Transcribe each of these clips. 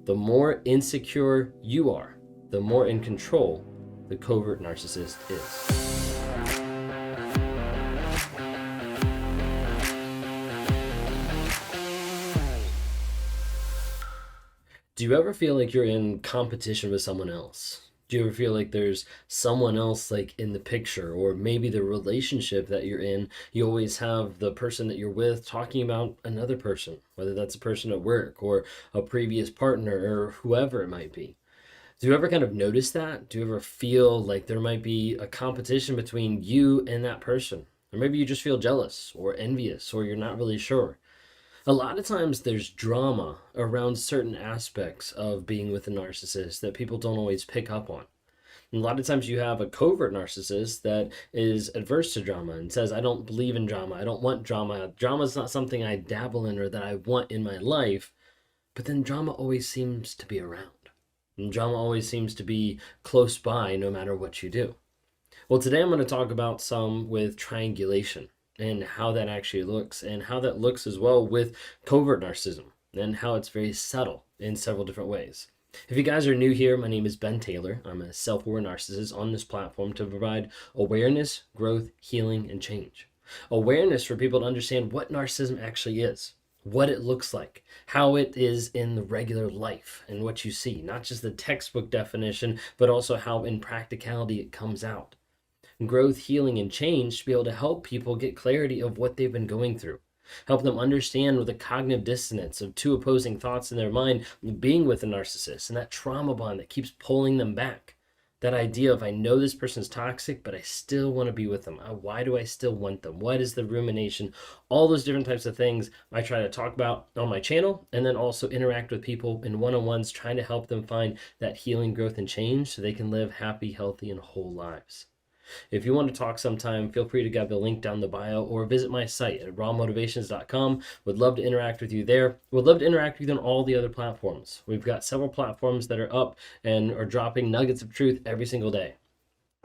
The more insecure you are, the more in control the covert narcissist is. Do you ever feel like you're in competition with someone else? Do you ever feel like there's someone else like in the picture, or maybe the relationship that you're in, you always have the person that you're with talking about another person, whether that's a person at work or a previous partner or whoever it might be? Do you ever kind of notice that? Do you ever feel like there might be a competition between you and that person? Or maybe you just feel jealous or envious, or you're not really sure. A lot of times there's drama around certain aspects of being with a narcissist that people don't always pick up on. And a lot of times you have a covert narcissist that is adverse to drama and says, I don't believe in drama. I don't want drama. Drama is not something I dabble in or that I want in my life. But then drama always seems to be around. And drama always seems to be close by no matter what you do. Well, today I'm going to talk about some with triangulation and how that actually looks, and how that looks as well with covert narcissism and how it's very subtle in several different ways. If you guys are new here, my name is Ben Taylor. I'm a self-aware narcissist on this platform to provide awareness, growth, healing, and change. Awareness for people to understand what narcissism actually is, what it looks like, how it is in the regular life and what you see, not just the textbook definition, but also how in practicality it comes out. Growth, healing, and change to be able to help people get clarity of what they've been going through. Help them understand with the cognitive dissonance of two opposing thoughts in their mind being with a narcissist and that trauma bond that keeps pulling them back. That idea of, I know this person's toxic, but I still want to be with them. Why do I still want them? What is the rumination? All those different types of things I try to talk about on my channel, and then also interact with people in one-on-ones, trying to help them find that healing, growth, and change so they can live happy, healthy, and whole lives. If you want to talk sometime, feel free to grab the link down the bio or visit my site at rawmotivations.com. Would love to interact with you there. Would love to interact with you on all the other platforms. We've got several platforms that are up and are dropping nuggets of truth every single day.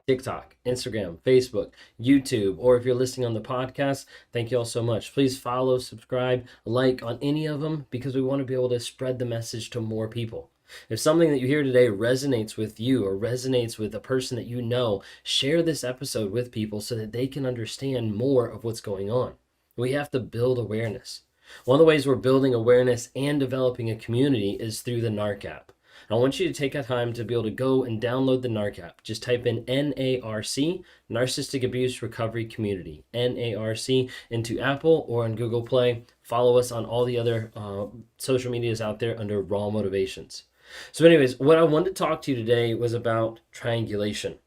TikTok, Instagram, Facebook, YouTube, or if you're listening on the podcast, thank you all so much. Please follow, subscribe, like on any of them, because we want to be able to spread the message to more people. If something that you hear today resonates with you or resonates with a person that you know, share this episode with people so that they can understand more of what's going on. We have to build awareness. One of the ways we're building awareness and developing a community is through the NARC app. I want you to take a time to be able to go and download the NARC app. Just type in NARC, Narcissistic Abuse Recovery Community, NARC, into Apple or on Google Play. Follow us on all the other social medias out there under Raw Motivations. So anyways, what I wanted to talk to you today was about triangulation.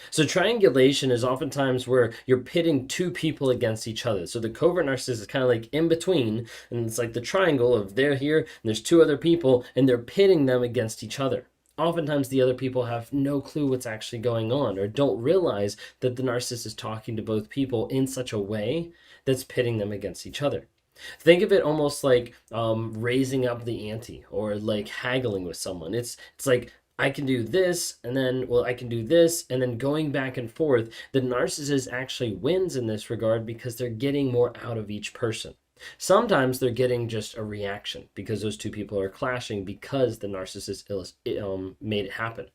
So triangulation is oftentimes where you're pitting two people against each other. So the covert narcissist is kind of like in between, and it's like the triangle of they're here and there's two other people and they're pitting them against each other. Oftentimes the other people have no clue what's actually going on or don't realize that the narcissist is talking to both people in such a way that's pitting them against each other. Think of it almost like raising up the ante or like haggling with someone. It's like, I can do this, and then, well, I can do this, and then going back and forth. The narcissist actually wins in this regard because they're getting more out of each person. Sometimes they're getting just a reaction because those two people are clashing because the narcissist made it happen.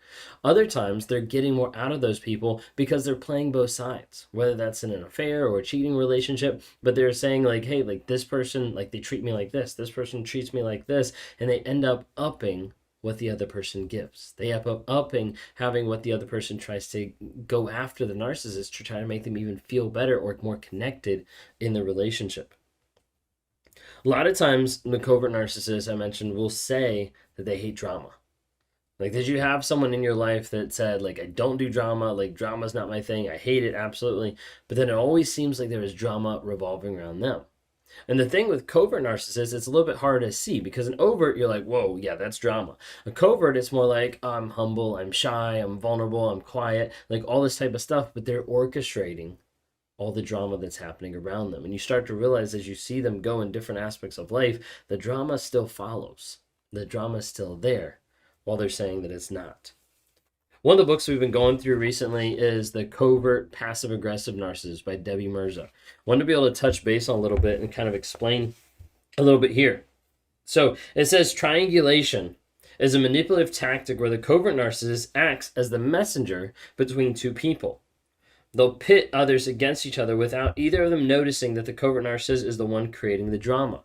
Other times they're getting more out of those people because they're playing both sides, whether that's in an affair or a cheating relationship, but they're saying like, hey, like this person, like they treat me like this person treats me like this, and they end up upping what the other person gives. They end up upping having what the other person tries to go after the narcissist to try to make them even feel better or more connected in the relationship. A lot of times, the covert narcissist I mentioned will say that they hate drama. Like, did you have someone in your life that said, like, I don't do drama, like, drama's not my thing, I hate it, absolutely. But then it always seems like there is drama revolving around them. And the thing with covert narcissists, it's a little bit hard to see because an overt, you're like, whoa, yeah, that's drama. A covert, it's more like, I'm humble, I'm shy, I'm vulnerable, I'm quiet, like all this type of stuff, but they're orchestrating all the drama that's happening around them. And you start to realize as you see them go in different aspects of life, the drama still follows. The drama is still there while they're saying that it's not. One of the books we've been going through recently is The Covert Passive Aggressive Narcissist by Debbie Mirza. Wanted to be able to touch base on a little bit and kind of explain a little bit here. So it says triangulation is a manipulative tactic where the covert narcissist acts as the messenger between two people. They'll pit others against each other without either of them noticing that the covert narcissist is the one creating the drama.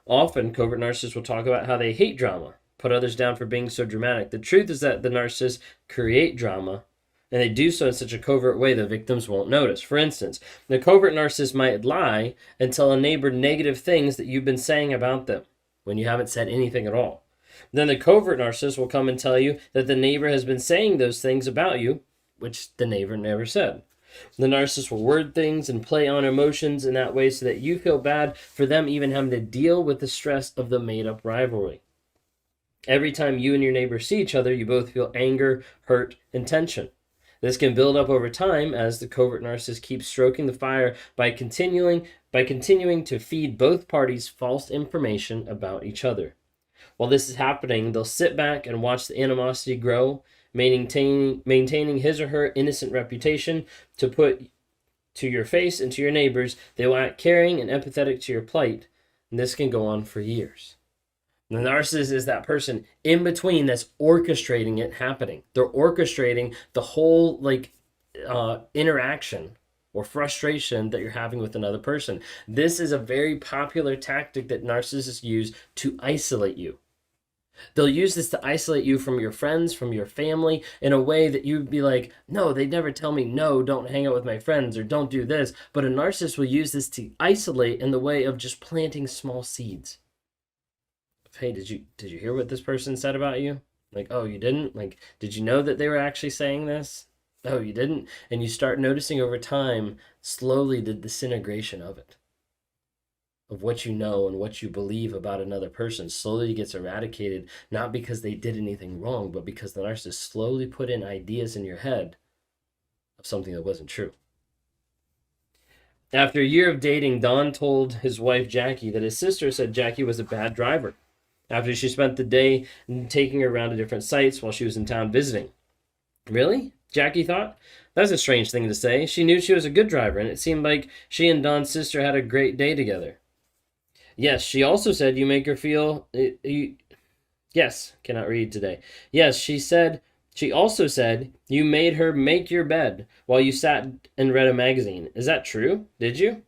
Often, covert narcissists will talk about how they hate drama, put others down for being so dramatic. The truth is that the narcissists create drama, and they do so in such a covert way that victims won't notice. For instance, the covert narcissist might lie and tell a neighbor negative things that you've been saying about them when you haven't said anything at all. Then the covert narcissist will come and tell you that the neighbor has been saying those things about you, which the neighbor never said. The narcissist will word things and play on emotions in that way so that you feel bad for them even having to deal with the stress of the made-up rivalry. Every time you and your neighbor see each other, you both feel anger, hurt, and tension. This can build up over time as the covert narcissist keeps stroking the fire by continuing to feed both parties false information about each other. While this is happening, they'll sit back and watch the animosity grow, maintaining his or her innocent reputation to put to your face and to your neighbors. They will act caring and empathetic to your plight, and this can go on for years. The narcissist is that person in between that's orchestrating it happening. They're orchestrating the whole interaction or frustration that you're having with another person. This is a very popular tactic that narcissists use to isolate you. They'll use this to isolate you from your friends, from your family, in a way that you'd be like, no, they'd never tell me, no, don't hang out with my friends, or don't do this. But a narcissist will use this to isolate in the way of just planting small seeds. Hey, did you hear what this person said about you? Like, oh, you didn't? Like, did you know that they were actually saying this? Oh, you didn't? And you start noticing over time, slowly, the disintegration of it. Of what you know and what you believe about another person slowly gets eradicated, not because they did anything wrong, but because the narcissist slowly put in ideas in your head of something that wasn't true. After a year of dating, Don told his wife Jackie that his sister said Jackie was a bad driver after she spent the day taking her around to different sites while she was in town visiting. Really? Jackie thought. That's a strange thing to say. She knew she was a good driver, and it seemed like she and Don's sister had a great day together. Yes, she also said you make her feel... Yes, cannot read today. Yes, she also said you made her make your bed while you sat and read a magazine. Is that true? Did you?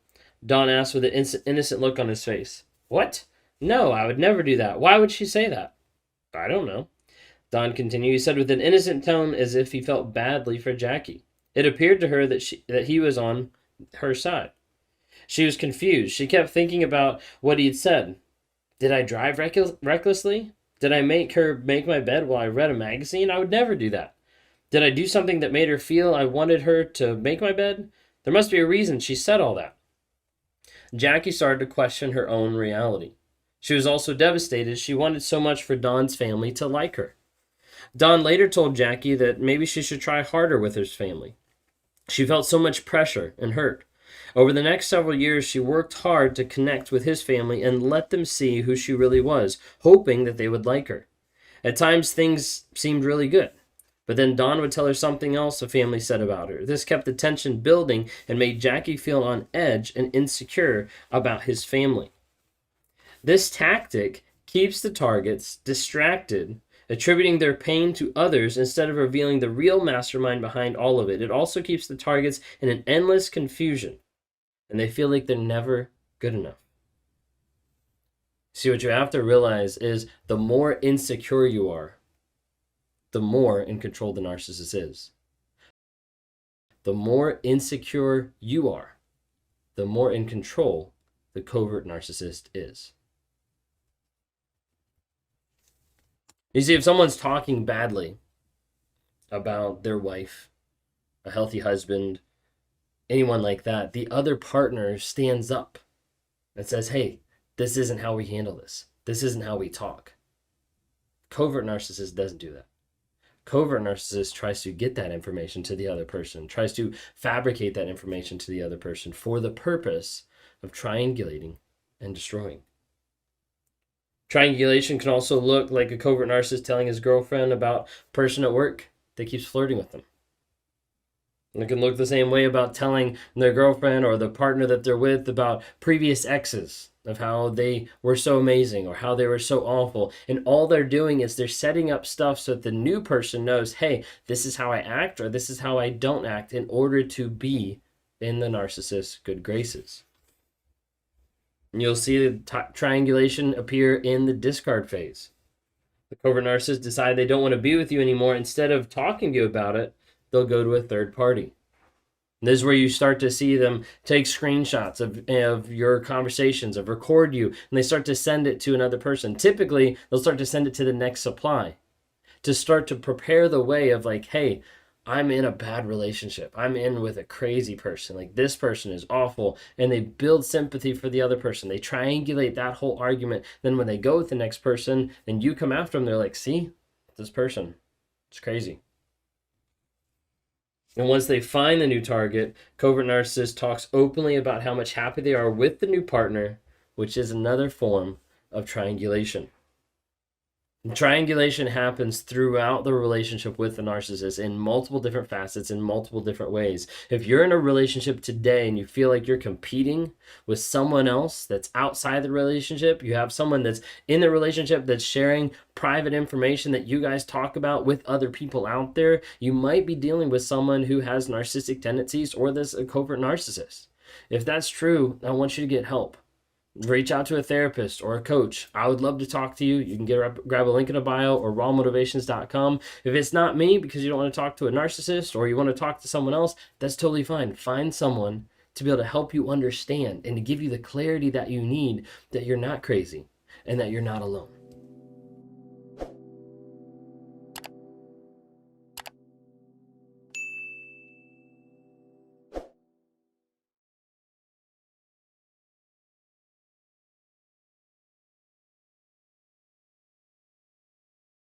Don asked with an innocent look on his face. What? No, I would never do that. Why would she say that? I don't know. Don continued. He said with an innocent tone as if he felt badly for Jackie. It appeared to her that he was on her side. She was confused. She kept thinking about what he had said. Did I drive recklessly? Did I make her make my bed while I read a magazine? I would never do that. Did I do something that made her feel I wanted her to make my bed? There must be a reason she said all that. Jackie started to question her own reality. She was also devastated. She wanted so much for Don's family to like her. Don later told Jackie that maybe she should try harder with his family. She felt so much pressure and hurt. Over the next several years, she worked hard to connect with his family and let them see who she really was, hoping that they would like her. At times, things seemed really good. But then Don would tell her something else the family said about her. This kept the tension building and made Jackie feel on edge and insecure about his family. This tactic keeps the targets distracted, attributing their pain to others instead of revealing the real mastermind behind all of it. It also keeps the targets in an endless confusion, and they feel like they're never good enough. See, what you have to realize is the more insecure you are, the more in control the narcissist is. The more insecure you are, the more in control the covert narcissist is. You see, if someone's talking badly about their wife, a healthy husband, anyone like that, the other partner stands up and says, hey, this isn't how we handle this. This isn't how we talk. Covert narcissist doesn't do that. Covert narcissist tries to get that information to the other person, tries to fabricate that information to the other person for the purpose of triangulating and destroying. Triangulation can also look like a covert narcissist telling his girlfriend about a person at work that keeps flirting with them. It can look the same way about telling their girlfriend or the partner that they're with about previous exes of how they were so amazing or how they were so awful. And all they're doing is they're setting up stuff so that the new person knows, hey, this is how I act or this is how I don't act in order to be in the narcissist's good graces. And you'll see the triangulation appear in the discard phase. The covert narcissists decide they don't want to be with you anymore. Instead of talking to you about it, they'll go to a third party. And this is where you start to see them take screenshots of your conversations, of record you, and they start to send it to another person. Typically, they'll start to send it to the next supply to start to prepare the way of like, hey, I'm in a bad relationship. I'm in with a crazy person. Like, this person is awful. And they build sympathy for the other person. They triangulate that whole argument. Then when they go with the next person and you come after them, they're like, see, this person, it's crazy. And once they find the new target, covert narcissist talks openly about how much happy they are with the new partner, which is another form of triangulation. Triangulation happens throughout the relationship with the narcissist in multiple different facets, in multiple different ways. If you're in a relationship today and you feel like you're competing with someone else that's outside the relationship, you have someone that's in the relationship that's sharing private information that you guys talk about with other people out there, you might be dealing with someone who has narcissistic tendencies or this a covert narcissist. If that's true, I want you to get help. Reach out to a therapist or a coach. I would love to talk to you. You can grab a link in a bio or rawmotivations.com. If it's not me because you don't want to talk to a narcissist or you want to talk to someone else, that's totally fine. Find someone to be able to help you understand and to give you the clarity that you need that you're not crazy and that you're not alone.